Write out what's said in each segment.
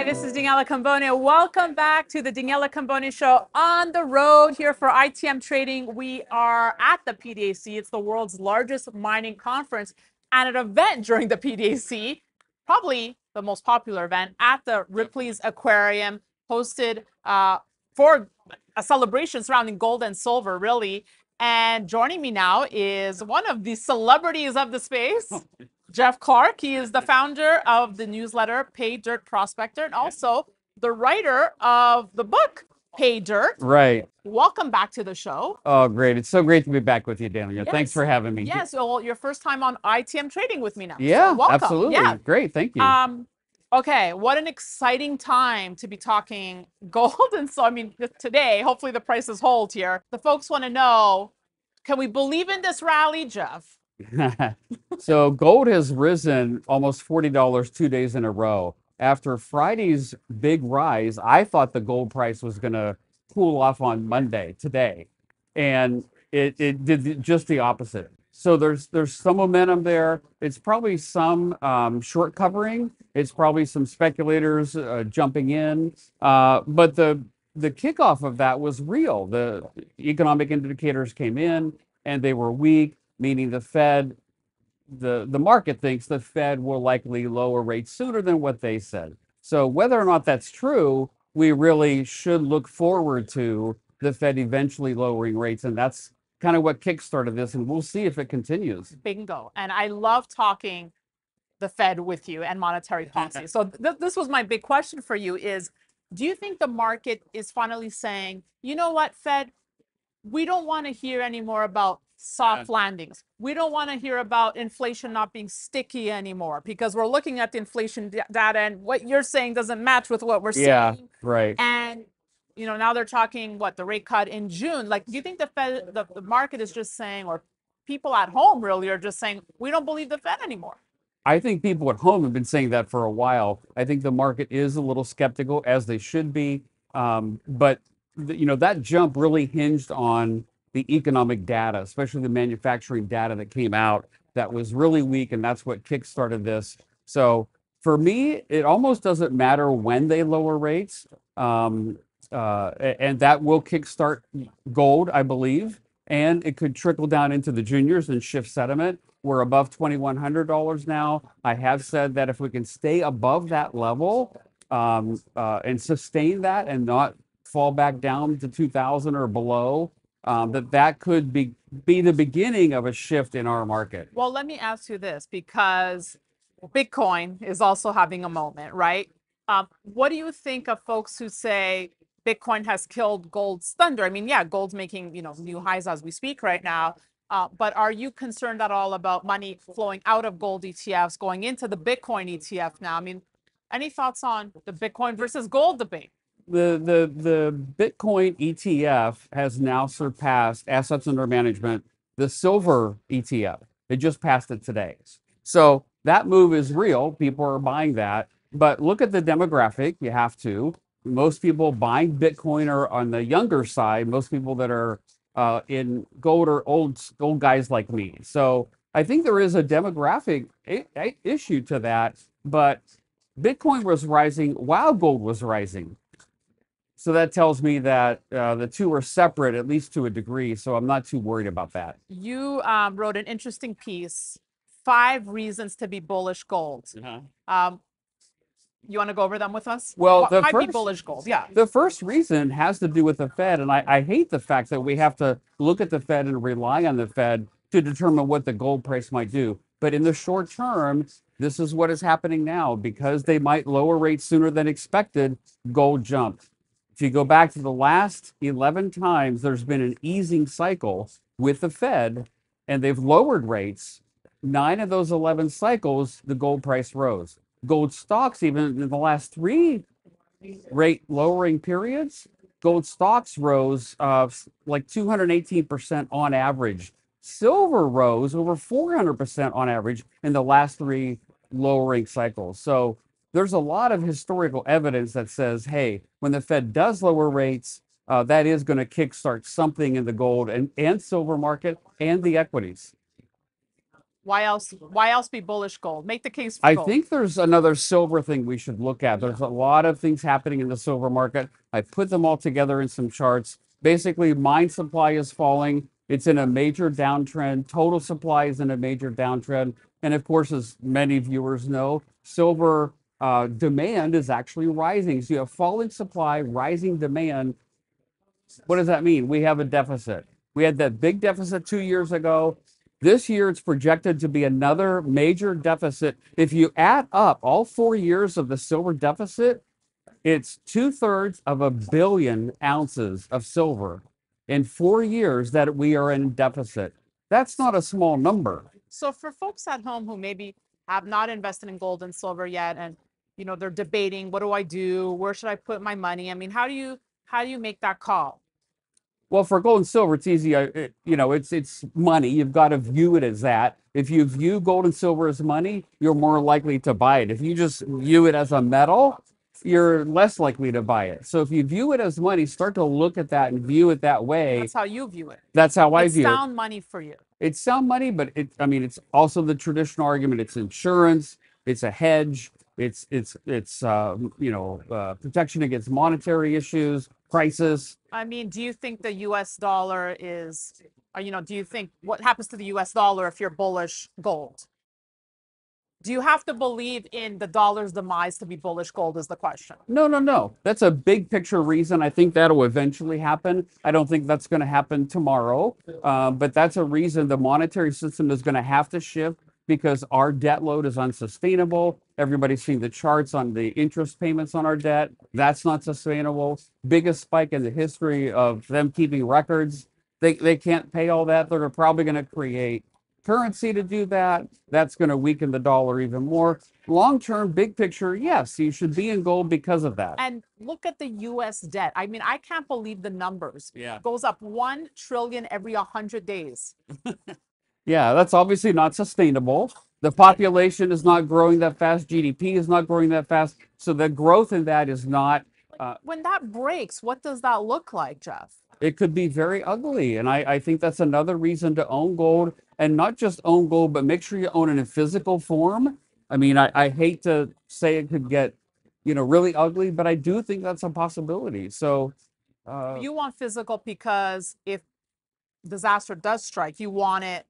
Hi, this is Daniela Cambone. Welcome back to the Daniela Cambone Show on the road here for ITM Trading. We are at the PDAC. It's the world's largest mining conference and an event during the PDAC, probably the most popular event at the Ripley's Aquarium, hosted for a celebration surrounding gold and silver, really. And joining me now is one of the celebrities of the space, Jeff Clark. He is the founder of the newsletter Paydirt Prospector and also the writer of the book Paydirt. Right. Welcome back to the show. Oh, great. It's so great to be back with you, Daniela. Yes. Thanks for having me. Yes, well, your first time on ITM Trading with me now. Yeah, So welcome. absolutely. Yeah. Great. Thank you. Okay, what an exciting time to be talking gold. And so, I mean, today, hopefully the prices hold here. The folks want to know, can we believe in this rally, Jeff? So gold has risen almost $40 2 days in a row. After Friday's big rise, I thought the gold price was going to cool off on Monday, today, and it did just the opposite. So there's some momentum there. It's probably some short covering. It's probably some speculators jumping in. But the kickoff of that was real. The economic indicators came in and they were weak, meaning the Fed, the market thinks the Fed will likely lower rates sooner than what they said. So whether or not that's true, we really should look forward to the Fed eventually lowering rates. And that's kind of what kickstarted this. And we'll see if it continues. Bingo. And I love talking the Fed with you and monetary policy. So this was my big question for you is, do you think the market is finally saying, you know what, Fed, we don't want to hear anymore about soft landings. We don't want to hear about inflation not being sticky anymore because we're looking at the inflation data and what you're saying doesn't match with what we're seeing. Yeah, right. And now they're talking the rate cut in June. Like, do you think the Fed, the market is just saying, or people at home really are just saying, we don't believe the Fed anymore? I think people at home have been saying that for a while. I think the market is a little skeptical, as they should be. But that jump really hinged on the economic data, especially the manufacturing data that came out that was really weak, and that's what kickstarted this. So for me, it almost doesn't matter when they lower rates, and that will kickstart gold, I believe, and it could trickle down into the juniors and shift sentiment. We're above $2,100 now. I have said that if we can stay above that level and sustain that and not fall back down to 2,000 or below, that could be the beginning of a shift in our market. Well, let me ask you this, because Bitcoin is also having a moment, right? What do you think of folks who say Bitcoin has killed gold's thunder? I mean, yeah, gold's making new highs as we speak right now. But are you concerned at all about money flowing out of gold ETFs going into the Bitcoin ETF now? I mean, any thoughts on the Bitcoin versus gold debate? The Bitcoin ETF has now surpassed assets under management, the silver ETF. It just passed it today. So that move is real. People are buying that. But look at the demographic. You have to. Most people buying Bitcoin are on the younger side. Most people that are in gold are old guys like me. So I think there is a demographic issue to that. But Bitcoin was rising while gold was rising. So that tells me that the two are separate, at least to a degree. So I'm not too worried about that. You wrote an interesting piece, 5 reasons to be bullish gold. You want to go over them with us? Well, why be bullish gold? Yeah. The first reason has to do with the Fed. And I hate the fact that we have to look at the Fed and rely on the Fed to determine what the gold price might do. But in the short term, this is what is happening now. Because they might lower rates sooner than expected, gold jumped. If you go back to the last 11 times there's been an easing cycle with the Fed and they've lowered rates, 9 of those 11 cycles, the gold price rose. Gold stocks, even in the last 3 rate lowering periods, gold stocks rose like 218% on average. Silver rose over 400% on average in the last 3 lowering cycles. So there's a lot of historical evidence that says, hey, when the Fed does lower rates, that is going to kickstart something in the gold and silver market and the equities. Why else? Why else be bullish gold? Make the case for I gold. think there's another silver thing we should look at. There's a lot of things happening in the silver market. I put them all together in some charts. Basically, mine supply is falling. It's in a major downtrend. Total supply is in a major downtrend. And of course, as many viewers know, silver demand is actually rising. So you have falling supply, rising demand. What does that mean? We have a deficit. We had that big deficit 2 years ago. This year, it's projected to be another major deficit. If you add up all 4 years of the silver deficit, it's 2/3 of a billion ounces of silver in 4 years that we are in deficit. That's not a small number. So for folks at home who maybe have not invested in gold and silver yet, and they're debating, what do I do? Where should I put my money? I mean, how do you make that call? Well, for gold and silver, it's easy. It's money. You've got to view it as that. If you view gold and silver as money, you're more likely to buy it. If you just view it as a metal, you're less likely to buy it. So if you view it as money, start to look at that and view it that way. That's how you view it. That's how I It's view it. sound money for you. It's sound money, but it's also the traditional argument. It's insurance. It's a hedge. It's protection against monetary issues, crisis. I mean, do you think the U.S. dollar is, do you think what happens to the U.S. dollar if you're bullish gold? Do you have to believe in the dollar's demise to be bullish gold is the question. No. That's a big picture reason. I think that'll eventually happen. I don't think that's going to happen tomorrow, but that's a reason the monetary system is going to have to shift because our debt load is unsustainable. Everybody's seeing the charts on the interest payments on our debt. That's not sustainable. Biggest spike in the history of them keeping records. They can't pay all that. They're probably going to create currency to do that. That's going to weaken the dollar even more. Long-term, big picture, yes, you should be in gold because of that. And look at the U.S. debt. I mean, I can't believe the numbers. Yeah. It goes up 1 trillion every 100 days. Yeah, that's obviously not sustainable. The population is not growing that fast. GDP is not growing that fast. So the growth in that is not. When that breaks, what does that look like, Jeff? It could be very ugly. And I think that's another reason to own gold, and not just own gold, but make sure you own it in physical form. I mean, I hate to say it could get, really ugly, but I do think that's a possibility. So you want physical because if disaster does strike, you want it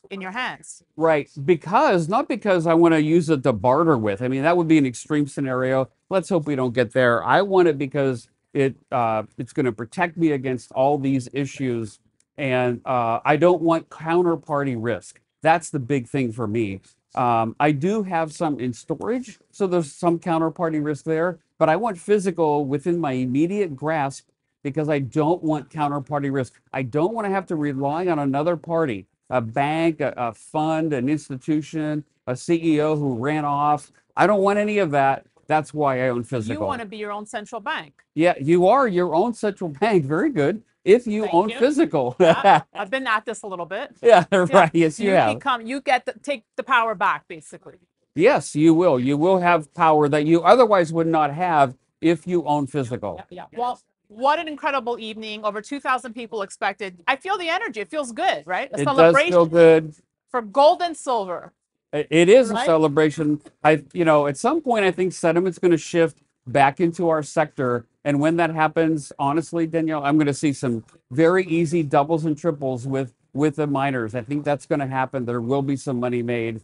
in your hands. Right. Not because I want to use it to barter with. I mean, that would be an extreme scenario. Let's hope we don't get there. I want it because it's going to protect me against all these issues. And I don't want counterparty risk. That's the big thing for me. I do have some in storage, so there's some counterparty risk there, but I want physical within my immediate grasp because I don't want counterparty risk. I don't want to have to rely on another party, a bank, a fund, an institution, a CEO who ran off. I don't want any of that. That's why I own physical. You want to be your own central bank. Yeah, you are your own central bank. Very good. If you own physical. Yeah, I've been at this a little bit. Yeah, right. Yes, you have. You get to take the power back, basically. Yes, you will. You will have power that you otherwise would not have if you own physical. Yeah. Well, what an incredible evening. Over 2,000 people expected. I feel the energy. It feels good, right? It does feel good. For gold and silver. It is a celebration. At some point, I think sentiment's going to shift back into our sector. And when that happens, honestly, Danielle, I'm going to see some very easy doubles and triples with the miners. I think that's going to happen. There will be some money made.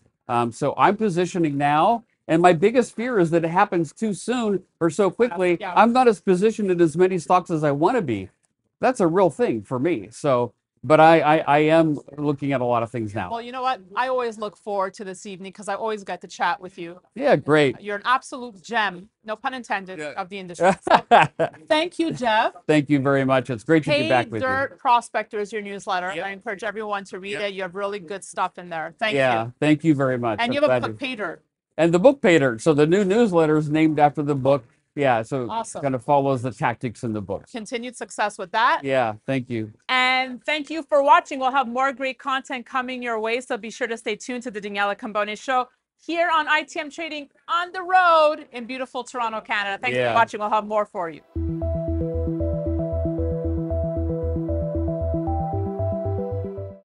So I'm positioning now. And my biggest fear is that it happens too soon or so quickly. Yeah. I'm not as positioned in as many stocks as I want to be. That's a real thing for me. So, but I am looking at a lot of things now. Well, you know what? I always look forward to this evening because I always get to chat with you. Yeah, great. You're an absolute gem, no pun intended, of the industry. So, thank you, Jeff. Thank you very much. It's great to be back with you. Paydirt Prospector is your newsletter. I encourage everyone to read it. You have really good stuff in there. Thank you. Yeah, thank you very much. And you have a book, Paydirt. And the book Paydirt. So the new newsletter is named after the book. Yeah, so awesome. It kind of follows the tactics in the book. Continued success with that. Yeah, thank you. And thank you for watching. We'll have more great content coming your way, so be sure to stay tuned to the Daniela Cambone Show here on ITM Trading on the road in beautiful Toronto, Canada. Thanks for watching. We'll have more for you.